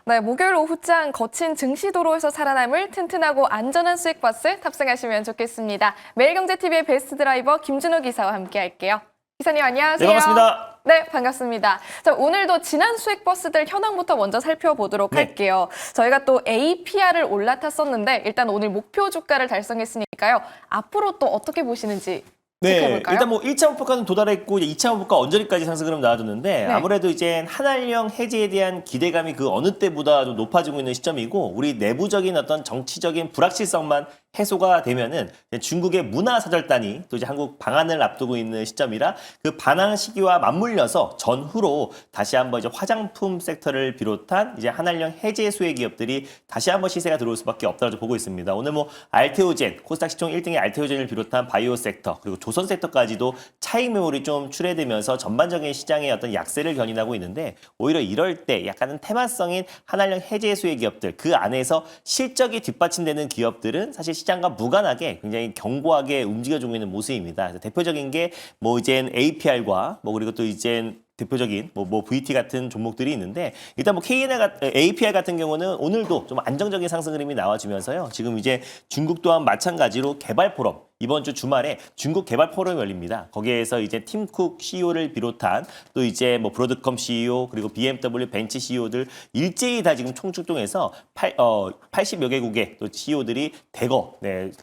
네, 목요일 오후장 거친 증시도로에서 살아남을 튼튼하고 안전한 수익버스 탑승하시면 좋겠습니다. 매일경제TV의 베스트 드라이버 김준호 기사와 함께할게요. 기사님 안녕하세요. 네, 반갑습니다. 네, 반갑습니다. 자, 오늘도 지난 수익버스들 현황부터 먼저 살펴보도록 할게요. 저희가 또 APR을 올라탔었는데 일단 오늘 목표 주가를 달성했으니까요. 앞으로 또 어떻게 보시는지 네, 체크해볼까요? 일단 뭐 1차 목표가는 도달했고 2차 목표가 언저리까지 상승을 나와줬는데 네. 아무래도 이제 한알령 해제에 대한 기대감이 그 어느 때보다 좀 높아지고 있는 시점이고 우리 내부적인 어떤 정치적인 불확실성만 해소가 되면은 중국의 문화 사절단이 또 이제 한국 방한을 앞두고 있는 시점이라 그 반항 시기와 맞물려서 전후로 다시 한번 이제 화장품 섹터를 비롯한 이제 한알령 해제 수혜 기업들이 다시 한번 시세가 들어올 수밖에 없다고 보고 있습니다. 오늘 뭐 알테오젠, 코스닥 시총 1등의 알테오젠을 비롯한 바이오 섹터 그리고 조선 섹터까지도 차익 매물이 좀 출회되면서 전반적인 시장의 어떤 약세를 견인하고 있는데 오히려 이럴 때 약간은 테마성인 한알령 해제 수혜 기업들 그 안에서 실적이 뒷받침되는 기업들은 사실 시장과 무관하게 굉장히 견고하게 움직여주고 있는 모습입니다. 그래서 대표적인 게 뭐 이젠 APR과 뭐 그리고 또 이젠 대표적인 뭐 VT 같은 종목들이 있는데 일단 뭐 APR 같은 경우는 오늘도 좀 안정적인 상승 흐름이 나와주면서요. 지금 이제 중국 또한 마찬가지로 개발 포럼 이번 주 주말에 중국 개발 포럼이 열립니다. 거기에서 이제 팀쿡 CEO를 비롯한 또 이제 뭐 브로드컴 CEO 그리고 BMW 벤츠 CEO들 일제히 다 지금 총출동해서 80여 개국의 또 CEO들이 대거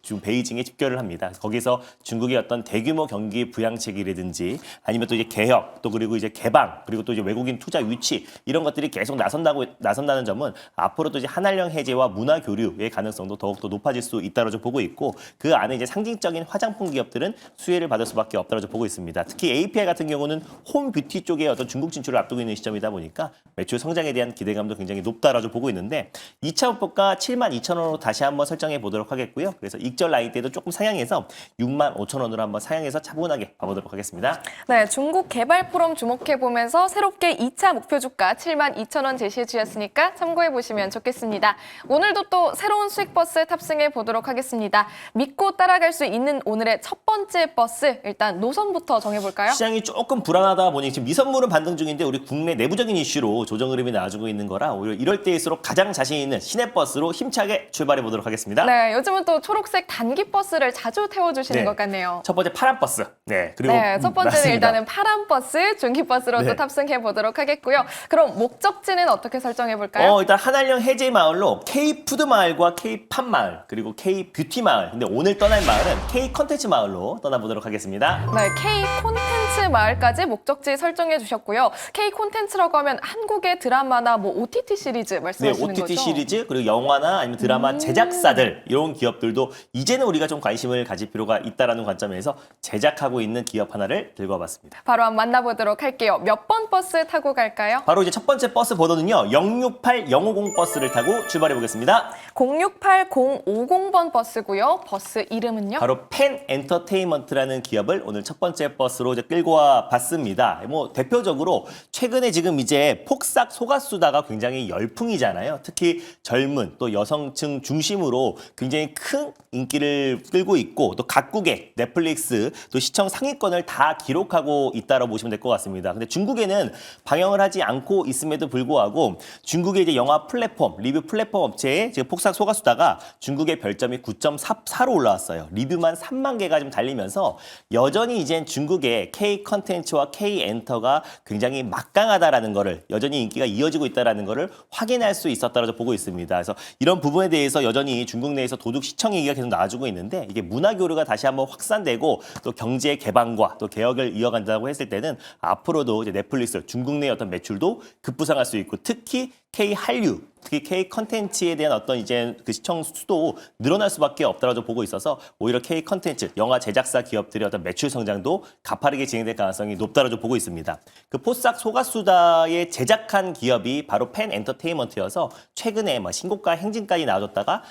지금 베이징에 집결을 합니다. 거기서 중국의 어떤 대규모 경기 부양책이라든지 아니면 또 이제 개혁 또 그리고 이제 개방 그리고 또 이제 외국인 투자 유치 이런 것들이 계속 나선다는 점은 앞으로도 이제 한알령 해제와 문화 교류의 가능성도 더욱더 높아질 수 있다고 보고 있고 그 안에 이제 상징적인 화장품 기업들은 수혜를 받을 수밖에 없다고 보고 있습니다. 특히 API 같은 경우는 홈 뷰티 쪽에 어떤 중국 진출을 앞두고 있는 시점이다 보니까 매출 성장에 대한 기대감도 굉장히 높다라고 보고 있는데 2차 목표가 72,000원으로 다시 한번 설정해 보도록 하겠고요. 그래서 익절 라인 때도 조금 상향해서 65,000원으로 한번 상향해서 차분하게 봐보도록 하겠습니다. 네, 중국 개발 포럼 주목해보면서 새롭게 2차 목표 주가 72,000원 제시해 주셨으니까 참고해보시면 좋겠습니다. 오늘도 또 새로운 수익버스 탑승해 보도록 하겠습니다. 믿고 따라갈 수 있는 오늘의 첫 번째 버스 일단 노선부터 정해볼까요? 시장이 조금 불안하다 보니 지금 미선물은 반등 중인데 우리 국내 내부적인 이슈로 조정 흐름이 나와주고 있는 거라 오히려 이럴 때일수록 가장 자신 있는 시내버스로 힘차게 출발해 보도록 하겠습니다. 네, 요즘은 또 초록색 단기 버스를 자주 태워주시는 네. 것 같네요. 첫 번째 파란 버스. 네, 그리고 첫 번째는 맞습니다. 일단은 파란 버스, 중기 버스로 네. 또 탑승해 보도록 하겠고요. 그럼 목적지는 어떻게 설정해 볼까요? 일단 한알령 해제 마을로 K푸드 마을과 K팝 마을 그리고 K뷰티 마을. 근데 오늘 떠날 마을은 K컨텐츠 마을로 떠나보도록 하겠습니다. 네, K 콘텐츠 마을까지 목적지 설정해 주셨고요. K 콘텐츠라고 하면 한국의 드라마나 뭐 OTT 시리즈 네, 말씀하시는 OTT 거죠? 시리즈 그리고 영화나 아니면 드라마 제작사들 이런 기업들도 이제는 우리가 좀 관심을 가질 필요가 있다라는 관점에서 제작하고 있는 기업 하나를 들고 와봤습니다. 바로 한번 만나보도록 할게요. 몇 번 버스 타고 갈까요? 바로 이제 첫 번째 버스 번호는요. 068050 버스를 타고 출발해 보겠습니다. 068050번 버스고요. 버스 이름은요? 바로 펜 엔터테인먼트라는 기업을 오늘 첫 번째 버스로 이제 끌고 와 봤습니다. 뭐 대표적으로 최근에 지금 이제 폭삭 속았수다가 굉장히 열풍이잖아요. 특히 젊은 또 여성층 중심으로 굉장히 큰 인기를 끌고 있고 또 각국의 넷플릭스 또 시청 상위권을 다 기록하고 있다고 보시면 될 것 같습니다. 근데 중국에는 방영을 하지 않고 있음에도 불구하고 중국의 이제 영화 플랫폼, 리뷰 플랫폼 업체에 지금 폭삭 속았수다가 중국의 별점이 9.44로 올라왔어요. 리뷰만 3만 개가 좀 달리면서 여전히 이젠 중국의 K 컨텐츠와 K 엔터가 굉장히 막강하다라는 거를 여전히 인기가 이어지고 있다라는 거를 확인할 수 있었다고 보고 있습니다. 그래서 이런 부분에 대해서 여전히 중국 내에서 도둑 시청 얘기가 계속 나와주고 있는데 이게 문화 교류가 다시 한번 확산되고 또 경제 개방과 또 개혁을 이어간다고 했을 때는 앞으로도 이제 넷플릭스 중국 내 어떤 매출도 급부상할 수 있고 특히 K 한류, 특히 K 컨텐츠에 대한 어떤 이제 그 시청 수도 늘어날 수밖에 없다라고 보고 있어서 오히려 K 컨텐츠, 영화 제작사 기업들의 어떤 매출 성장도 가파르게 진행될 가능성이 높다라고 보고 있습니다. 그 포싹 소가수다에 제작한 기업이 바로 펜 엔터테인먼트여서 최근에 뭐 신고가 행진까지 나와줬다가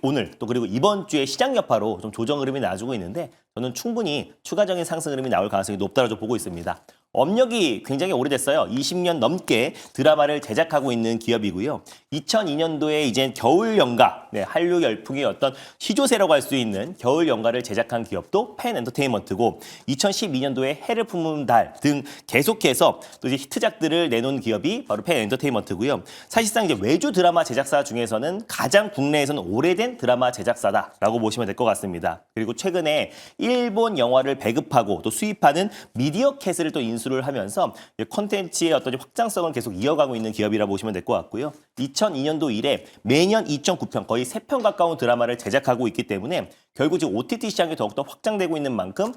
오늘 또 그리고 이번 주에 시장 여파로 좀 조정 흐름이 나와주고 있는데 저는 충분히 추가적인 상승 흐름이 나올 가능성이 높다고 보고 있습니다. 업력이 굉장히 오래됐어요. 20년 넘게 드라마를 제작하고 있는 기업이고요. 2002년도에 이제 겨울 연가, 한류 열풍의 어떤 시조세라고 할 수 있는 겨울 연가를 제작한 기업도 펜 엔터테인먼트고 2012년도에 해를 품은 달 등 계속해서 또 이제 히트작들을 내놓은 기업이 바로 펜 엔터테인먼트고요. 사실상 이제 외주 드라마 제작사 중에서는 가장 국내에서는 오래된 드라마 제작사다라고 보시면 될 것 같습니다. 그리고 최근에 일본 영화를 배급하고 또 수입하는 미디어캣을 또 인수를 하면서 콘텐츠의 어떤 확장성을 계속 이어가고 있는 기업이라 보시면 될 것 같고요. 2002년도 이래 매년 2.9편, 거의 3편 가까운 드라마를 제작하고 있기 때문에 결국 지금 OTT 시장이 더욱더 확장되고 있는 만큼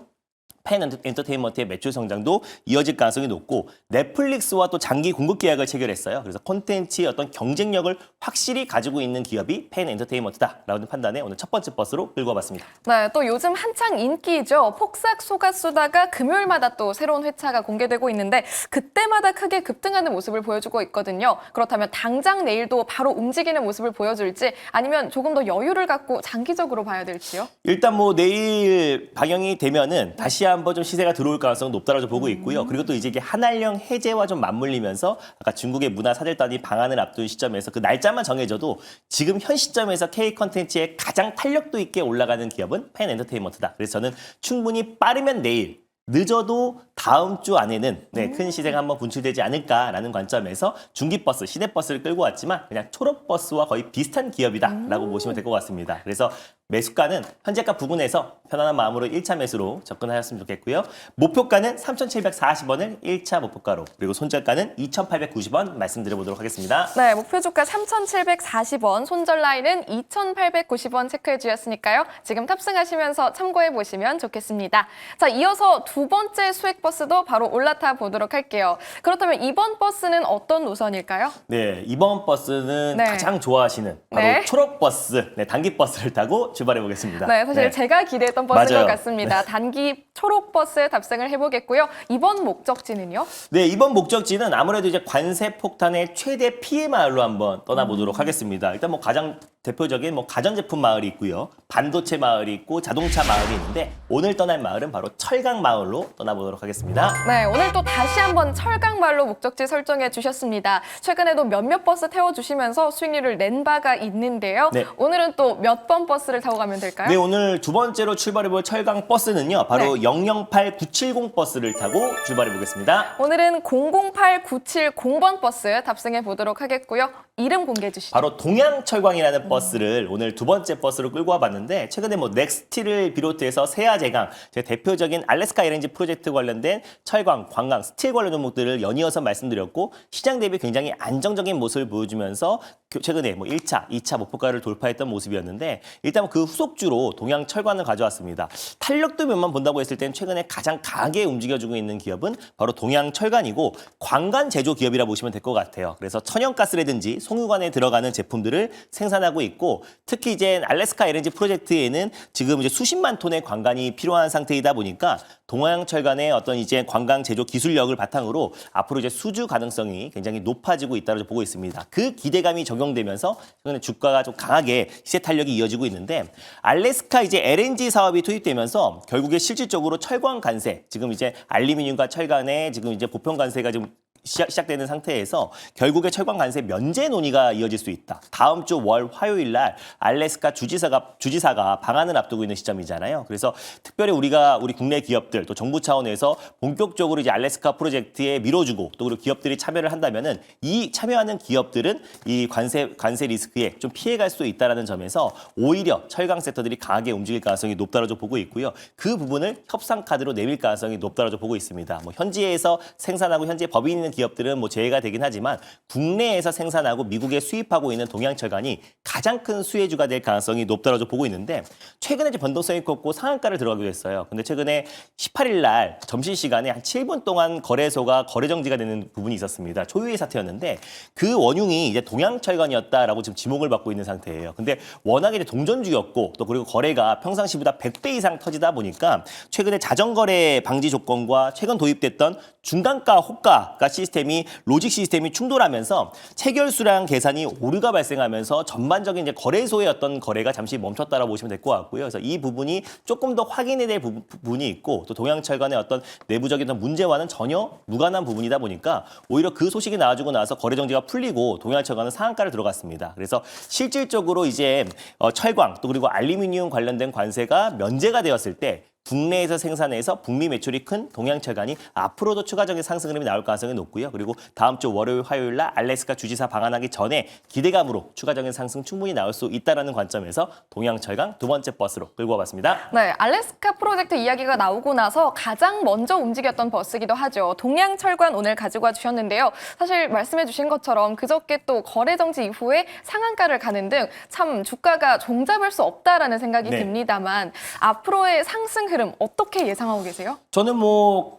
펜 엔터테인먼트의 매출 성장도 이어질 가능성이 높고 넷플릭스와 또 장기 공급 계약을 체결했어요. 그래서 콘텐츠의 어떤 경쟁력을 확실히 가지고 있는 기업이 펜 엔터테인먼트다라는 판단에 오늘 첫 번째 버스로 끌고 와봤습니다. 네, 또 요즘 한창 인기죠. 폭삭 속았수다가 금요일마다 또 새로운 회차가 공개되고 있는데 그때마다 크게 급등하는 모습을 보여주고 있거든요. 그렇다면 당장 내일도 바로 움직이는 모습을 보여줄지 아니면 조금 더 여유를 갖고 장기적으로 봐야 될지요? 일단 뭐 내일 방영이 되면은 다시 한번 좀 시세가 들어올 가능성은 높다라고 보고 있고요. 그리고 또 이제 이게 한알령 해제와 좀 맞물리면서 아까 중국의 문화 사절단이 방한을 앞둔 시점에서 그 날짜만 정해져도 지금 현 시점에서 K 컨텐츠의 가장 탄력도 있게 올라가는 기업은 펜 엔터테인먼트다. 그래서 저는 충분히 빠르면 내일, 늦어도 다음 주 안에는 큰 시세가 한번 분출되지 않을까라는 관점에서 중기버스, 시내버스를 끌고 왔지만 그냥 초록버스와 거의 비슷한 기업이다라고 보시면 될 것 같습니다. 그래서 매수가는 현재가 부근에서 편안한 마음으로 1차 매수로 접근하셨으면 좋겠고요. 목표가는 3,740원을 1차 목표가로, 그리고 손절가는 2,890원 말씀드려보도록 하겠습니다. 네, 목표 주가 3,740원, 손절 라인은 2,890원 체크해 주셨으니까요. 지금 탑승하시면서 참고해 보시면 좋겠습니다. 자, 이어서 두 번째 수익 버스도 바로 올라타 보도록 할게요. 그렇다면 이번 버스는 어떤 노선일까요? 네, 이번 버스는 네. 가장 좋아하시는 바로 네. 초록버스, 단기버스를 타고 출발해 보겠습니다. 네, 사실 제가 기대했던 버스인 맞아요. 것 같습니다. 단기 초록버스에 탑승을 해보겠고요. 이번 목적지는요? 네, 이번 목적지는 아무래도 이제 관세 폭탄의 최대 피해 마을로 한번 떠나보도록 하겠습니다. 일단 뭐 가장 대표적인 뭐 가전제품 마을이 있고요. 반도체 마을이 있고 자동차 마을이 있는데 오늘 떠날 마을은 바로 철강 마을로 떠나보도록 하겠습니다. 네, 오늘 또 다시 한번 철강말로 목적지 설정해 주셨습니다. 최근에도 몇몇 버스 태워주시면서 수익률을 낸 바가 있는데요. 네. 오늘은 또 몇 번 버스를 타고 가면 될까요? 네, 오늘 두 번째로 출발해볼 철강 버스는요. 바로 008970 버스를 타고 출발해 보겠습니다. 오늘은 008970번 버스 탑승해 보도록 하겠고요. 이름 공개해 주시죠. 바로 동양철광이라는 버스를 오늘 두 번째 버스로 끌고 와봤는데 최근에 뭐 넥스티를 비롯해서 세아제강, 제 대표적인 알래스카 LNG 프로젝트 관련된 철광, 관광, 스틸 관련 종목들을 연이어서 말씀드렸고 시장 대비 굉장히 안정적인 모습을 보여주면서 최근에 뭐 1차, 2차 목표가를 돌파했던 모습이었는데 일단 그 후속주로 동양철광을 가져왔습니다. 탄력도면만 본다고 했을 땐 최근에 가장 강하게 움직여주고 있는 기업은 바로 동양철광이고 관관 제조 기업이라 보시면 될 것 같아요. 그래서 천연가스라든지 송유관에 들어가는 제품들을 생산하고 있고 특히 이제 알래스카 LNG 프로젝트에는 지금 이제 수십만 톤의 관관이 필요한 상태이다 보니까 동양철관의 어떤 이제 관광 제조 기술력을 바탕으로 앞으로 이제 수주 가능성이 굉장히 높아지고 있다고 보고 있습니다. 그 기대감이 적용되면서 최근에 주가가 좀 강하게 시세 탄력이 이어지고 있는데 알래스카 이제 LNG 사업이 투입되면서 결국에 실질적으로 철광 관세, 지금 이제 알루미늄과 철간의 지금 이제 보편 관세가 좀 시작되는 상태에서 결국에 철강 관세 면제 논의가 이어질 수 있다. 다음 주 월 화요일 날 알래스카 주지사가 방한을 앞두고 있는 시점이잖아요. 그래서 특별히 우리 국내 기업들 또 정부 차원에서 본격적으로 이제 알래스카 프로젝트에 밀어주고 또 그리고 기업들이 참여를 한다면은 이 참여하는 기업들은 이 관세 리스크에 좀 피해갈 수 있다라는 점에서 오히려 철강 섹터들이 강하게 움직일 가능성이 높다고 보고 있고요. 그 부분을 협상 카드로 내밀 가능성이 높다고 보고 있습니다. 뭐 현지에서 생산하고 현재 법인 있는 기업들은 뭐 제외가 되긴 하지만 국내에서 생산하고 미국에 수입하고 있는 동양철강이 가장 큰 수혜주가 될 가능성이 높다고 보고 있는데 최근에 이제 변동성이 컸고 상한가를 들어가기도 했어요. 근데 최근에 18일 날 점심시간에 한 7분 동안 거래소가 거래 정지가 되는 부분이 있었습니다. 초유의 사태였는데 그 원흉이 이제 동양철강이었다라고 지금 지목을 받고 있는 상태예요. 근데 워낙에 이제 동전주였고 또 그리고 거래가 평상시보다 100배 이상 터지다 보니까 최근에 자전거래 방지 조건과 최근 도입됐던 중간가 호가가 시스템이 로직 시스템이 충돌하면서 체결수량 계산이 오류가 발생하면서 전반적인 이제 거래소의 어떤 거래가 잠시 멈췄다라고 보시면 될 것 같고요. 그래서 이 부분이 조금 더 확인해야 될 부분이 있고 또 동양철관의 어떤 내부적인 어떤 문제와는 전혀 무관한 부분이다 보니까 오히려 그 소식이 나와주고 나서 거래 정지가 풀리고 동양철관은 상한가를 들어갔습니다. 그래서 실질적으로 이제 철광 또 그리고 알루미늄 관련된 관세가 면제가 되었을 때 국내에서 생산해서 북미 매출이 큰 동양철관이 앞으로도 추가적인 상승 흐름이 나올 가능성이 높고요. 그리고 다음 주 월요일, 화요일 날 알래스카 주지사 방한하기 전에 기대감으로 추가적인 상승 충분히 나올 수 있다는 관점에서 동양철강 두 번째 버스로 끌고 와봤습니다. 네, 알래스카 프로젝트 이야기가 나오고 나서 가장 먼저 움직였던 버스기도 하죠. 동양철관 오늘 가지고 와주셨는데요. 사실 말씀해 주신 것처럼 그저께 또 거래 정지 이후에 상한가를 가는 등 참 주가가 종잡을 수 없다라는 생각이 네. 듭니다만 앞으로의 상승 흐름 어떻게 예상하고 계세요? 저는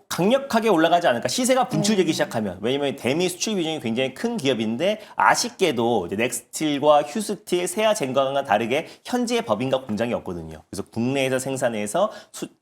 강력하게 올라가지 않을까. 시세가 분출되기 시작하면. 왜냐면 대미 수출 비중이 굉장히 큰 기업인데 아쉽게도 이제 넥스틸과 휴스틸, 세아젠강과 다르게 현지의 법인과 공장이 없거든요. 그래서 국내에서 생산해서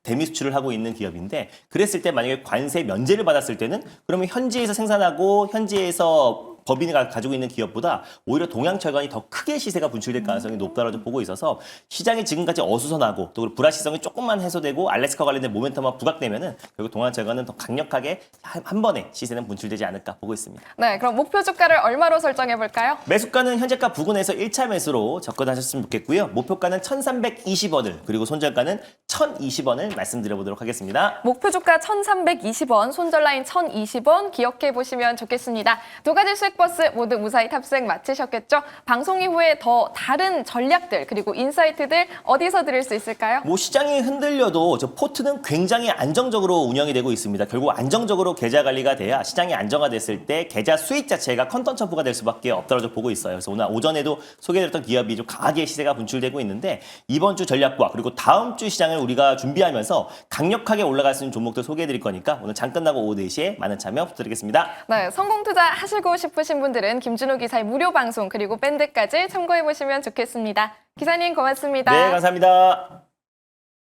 대미 수출을 하고 있는 기업인데 그랬을 때 만약에 관세 면제를 받았을 때는 그러면 현지에서 생산하고 현지에서 법인이 가지고 있는 기업보다 오히려 동양철관이 더 크게 시세가 분출될 가능성이 높다라고 보고 있어서 시장이 지금까지 어수선하고 또 불확실성이 조금만 해소되고 알래스카 관련된 모멘텀만 부각되면은 결국 동양철관은 더 강력하게 한 번에 시세는 분출되지 않을까 보고 있습니다. 네, 그럼 목표 주가를 얼마로 설정해 볼까요? 매수가는 현재가 부근에서 1차 매수로 접근하셨으면 좋겠고요. 목표가는 1,320원을 그리고 손절가는 1,020원을 말씀드려보도록 하겠습니다. 목표 주가 1,320원, 손절 라인 1,020원 기억해 보시면 좋겠습니다. 두 가지 수익 버스 모두 무사히 탑승 마치셨겠죠? 방송 이후에 더 다른 전략들 그리고 인사이트들 어디서 들을 수 있을까요? 시장이 흔들려도 저 포트는 굉장히 안정적으로 운영이 되고 있습니다. 결국 안정적으로 계좌 관리가 돼야 시장이 안정화됐을 때 계좌 수익 자체가 컨턴 점프가 될 수밖에 없다고 보고 있어요. 그래서 오늘 오전에도 소개드렸던 기업이 좀 강하게 시세가 분출되고 있는데 이번 주 전략과 그리고 다음 주 시장을 우리가 준비하면서 강력하게 올라갈 수 있는 종목들 소개해드릴 거니까 오늘 장 끝나고 오후 4시에 많은 참여 부탁드리겠습니다. 네, 성공 투자 하시고 싶으신 분들은 김준호 기사의 무료 방송 그리고 밴드까지 참고해 보시면 좋겠습니다. 기사님 고맙습니다. 네, 감사합니다.